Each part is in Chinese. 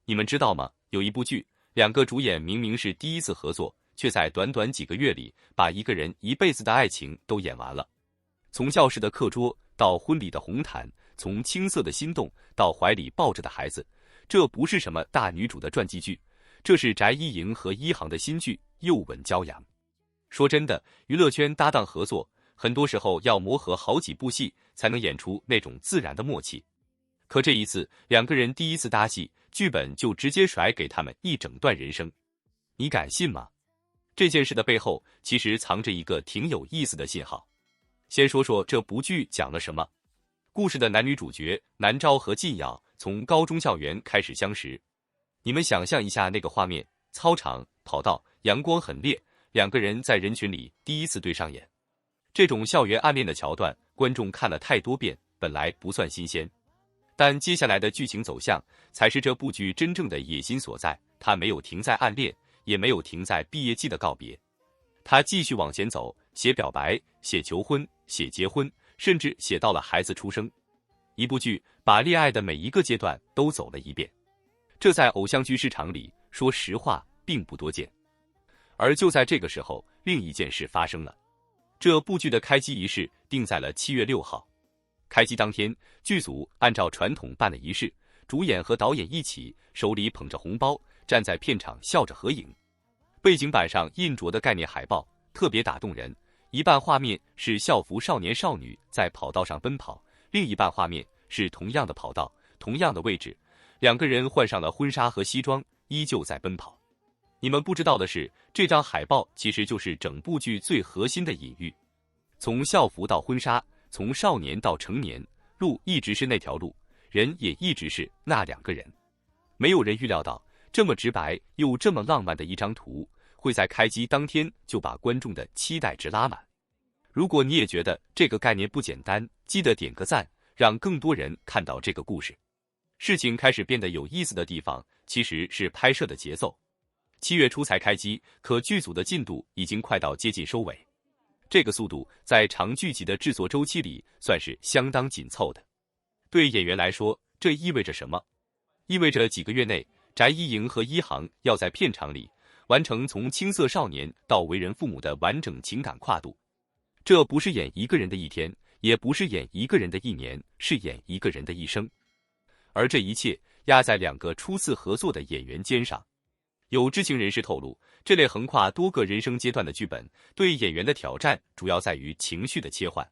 你们知道吗？有一部剧，两个主演明明是第一次合作，却在短短几个月里把一个人一辈子的爱情都演完了。从教室的课桌到婚礼的红毯，从青涩的心动到怀里抱着的孩子，这不是什么大女主的传记剧，这是翟一莹和一航的新剧《又吻骄阳》。说真的，娱乐圈搭档合作，很多时候要磨合好几部戏才能演出那种自然的默契。可这一次，两个人第一次搭戏，剧本就直接甩给他们一整段人生，你敢信吗？这件事的背后，其实藏着一个挺有意思的信号。先说说这部剧讲了什么。故事的男女主角南昭和靳瑶从高中校园开始相识。你们想象一下那个画面，操场、跑道，阳光很烈，两个人在人群里第一次对上眼。这种校园暗恋的桥段，观众看了太多遍，本来不算新鲜。但接下来的剧情走向，才是这部剧真正的野心所在。它没有停在暗恋，也没有停在毕业季的告别。它继续往前走，写表白，写求婚，写结婚，甚至写到了孩子出生。一部剧把恋爱的每一个阶段都走了一遍，这在偶像剧市场里，说实话并不多见。而就在这个时候，另一件事发生了。这部剧的开机仪式定在了7月6号。开机当天，剧组按照传统办了仪式，主演和导演一起，手里捧着红包，站在片场笑着合影。背景板上印着的概念海报特别打动人，一半画面是校服少年少女在跑道上奔跑，另一半画面是同样的跑道，同样的位置，两个人换上了婚纱和西装，依旧在奔跑。你们不知道的是，这张海报其实就是整部剧最核心的隐喻。从校服到婚纱，从少年到成年，路一直是那条路，人也一直是那两个人。没有人预料到，这么直白又这么浪漫的一张图，会在开机当天就把观众的期待值拉满。如果你也觉得这个概念不简单，记得点个赞，让更多人看到这个故事。事情开始变得有意思的地方，其实是拍摄的节奏。7月初才开机，可剧组的进度已经快到接近收尾。这个速度在长剧集的制作周期里算是相当紧凑的。对演员来说，这意味着什么？意味着几个月内，翟一莹和一航要在片场里完成从青涩少年到为人父母的完整情感跨度。这不是演一个人的一天，也不是演一个人的一年，是演一个人的一生。而这一切压在两个初次合作的演员肩上。有知情人士透露，这类横跨多个人生阶段的剧本，对演员的挑战主要在于情绪的切换。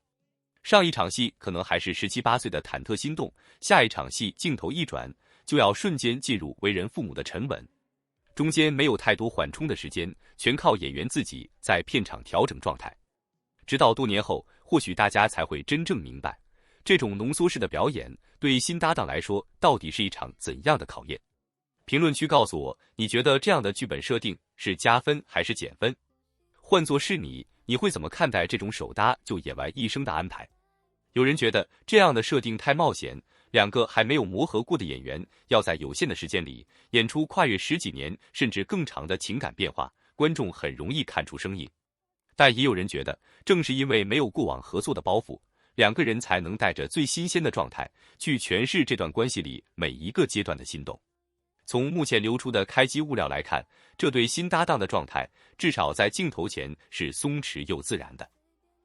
上一场戏可能还是17、18岁的忐忑心动，下一场戏镜头一转，就要瞬间进入为人父母的沉稳。中间没有太多缓冲的时间，全靠演员自己在片场调整状态。直到多年后，或许大家才会真正明白，这种浓缩式的表演对新搭档来说到底是一场怎样的考验。评论区告诉我，你觉得这样的剧本设定是加分还是减分？换作是你，你会怎么看待这种手搭就演完一生的安排？有人觉得这样的设定太冒险，两个还没有磨合过的演员要在有限的时间里演出跨越10几年甚至更长的情感变化，观众很容易看出生硬。但也有人觉得，正是因为没有过往合作的包袱，两个人才能带着最新鲜的状态去诠释这段关系里每一个阶段的心动。从目前流出的开机物料来看，这对新搭档的状态至少在镜头前是松弛又自然的。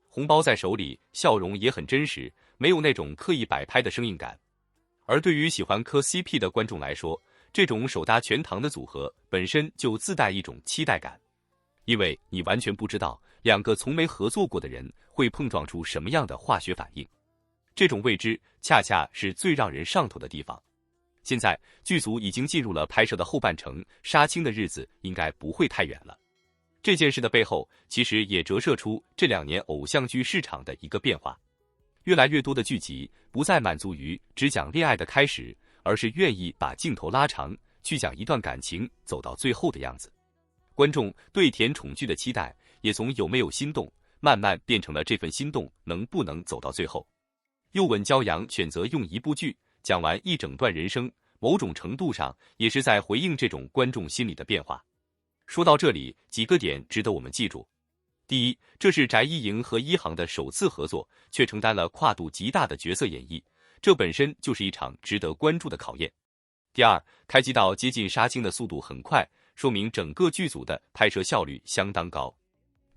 红包在手里，笑容也很真实，没有那种刻意摆拍的生硬感。而对于喜欢磕 CP 的观众来说，这种手搭全糖的组合本身就自带一种期待感，因为你完全不知道两个从没合作过的人会碰撞出什么样的化学反应。这种未知恰恰是最让人上头的地方。现在剧组已经进入了拍摄的后半程，杀青的日子应该不会太远了。这件事的背后，其实也折射出这2年偶像剧市场的一个变化。越来越多的剧集不再满足于只讲恋爱的开始，而是愿意把镜头拉长，去讲一段感情走到最后的样子。观众对甜宠剧的期待，也从有没有心动，慢慢变成了这份心动能不能走到最后。又吻骄阳选择用一部剧讲完一整段人生，某种程度上也是在回应这种观众心理的变化。说到这里，几个点值得我们记住。第一，这是翟一莹和一航的首次合作，却承担了跨度极大的角色演绎，这本身就是一场值得关注的考验。第二，开机到接近杀青的速度很快，说明整个剧组的拍摄效率相当高。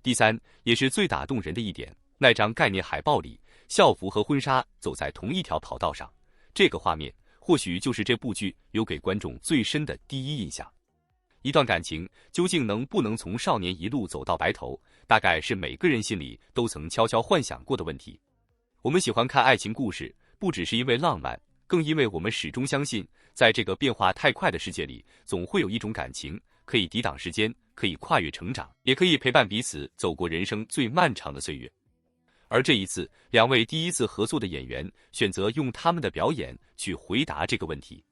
第三，也是最打动人的一点，那张概念海报里，校服和婚纱走在同一条跑道上，这个画面或许就是这部剧留给观众最深的第一印象。一段感情究竟能不能从少年一路走到白头，大概是每个人心里都曾悄悄幻想过的问题。我们喜欢看爱情故事，不只是因为浪漫，更因为我们始终相信，在这个变化太快的世界里，总会有一种感情可以抵挡时间，可以跨越成长，也可以陪伴彼此走过人生最漫长的岁月。而这一次，两位第一次合作的演员选择用他们的表演去回答这个问题。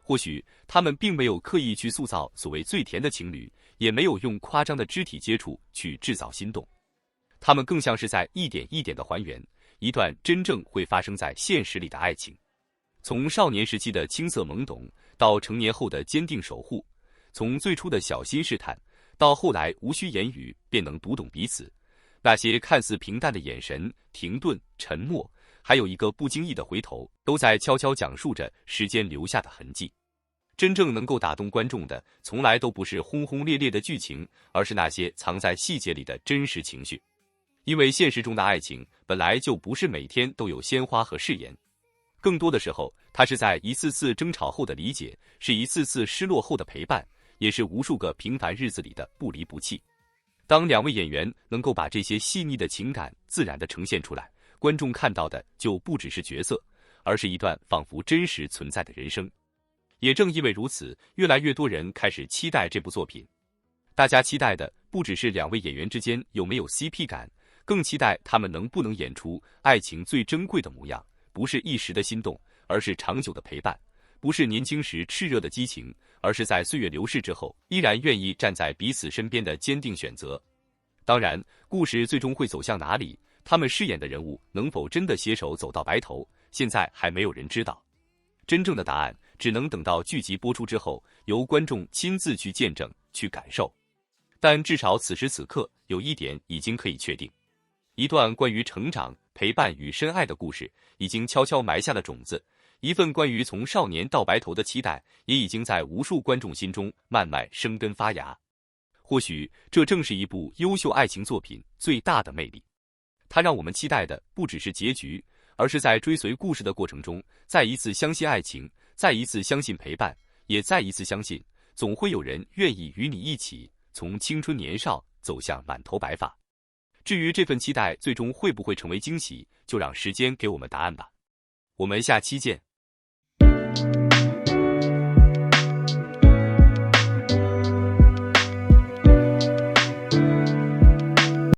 或许他们并没有刻意去塑造所谓最甜的情侣，也没有用夸张的肢体接触去制造心动，他们更像是在一点一点地还原一段真正会发生在现实里的爱情。从少年时期的青涩懵懂，到成年后的坚定守护，从最初的小心试探，到后来无需言语便能读懂彼此，那些看似平淡的眼神、停顿、沉默，还有一个不经意的回头，都在悄悄讲述着时间留下的痕迹。真正能够打动观众的，从来都不是轰轰烈烈的剧情，而是那些藏在细节里的真实情绪。因为现实中的爱情本来就不是每天都有鲜花和誓言，更多的时候，它是在一次次争吵后的理解，是一次次失落后的陪伴，也是无数个平凡日子里的不离不弃。当两位演员能够把这些细腻的情感自然地呈现出来，观众看到的就不只是角色，而是一段仿佛真实存在的人生。也正因为如此，越来越多人开始期待这部作品。大家期待的不只是两位演员之间有没有 CP 感，更期待他们能不能演出爱情最珍贵的模样，不是一时的心动，而是长久的陪伴；不是年轻时炽热的激情，而是在岁月流逝之后，依然愿意站在彼此身边的坚定选择。当然，故事最终会走向哪里，他们饰演的人物能否真的携手走到白头，现在还没有人知道。真正的答案只能等到剧集播出之后，由观众亲自去见证、去感受。但至少此时此刻，有一点已经可以确定：一段关于成长、陪伴与深爱的故事，已经悄悄埋下了种子；一份关于从少年到白头的期待，也已经在无数观众心中慢慢生根发芽。或许这正是一部优秀爱情作品最大的魅力，它让我们期待的不只是结局，而是在追随故事的过程中，再一次相信爱情，再一次相信陪伴，也再一次相信，总会有人愿意与你一起，从青春年少走向满头白发。至于这份期待最终会不会成为惊喜，就让时间给我们答案吧。我们下期见。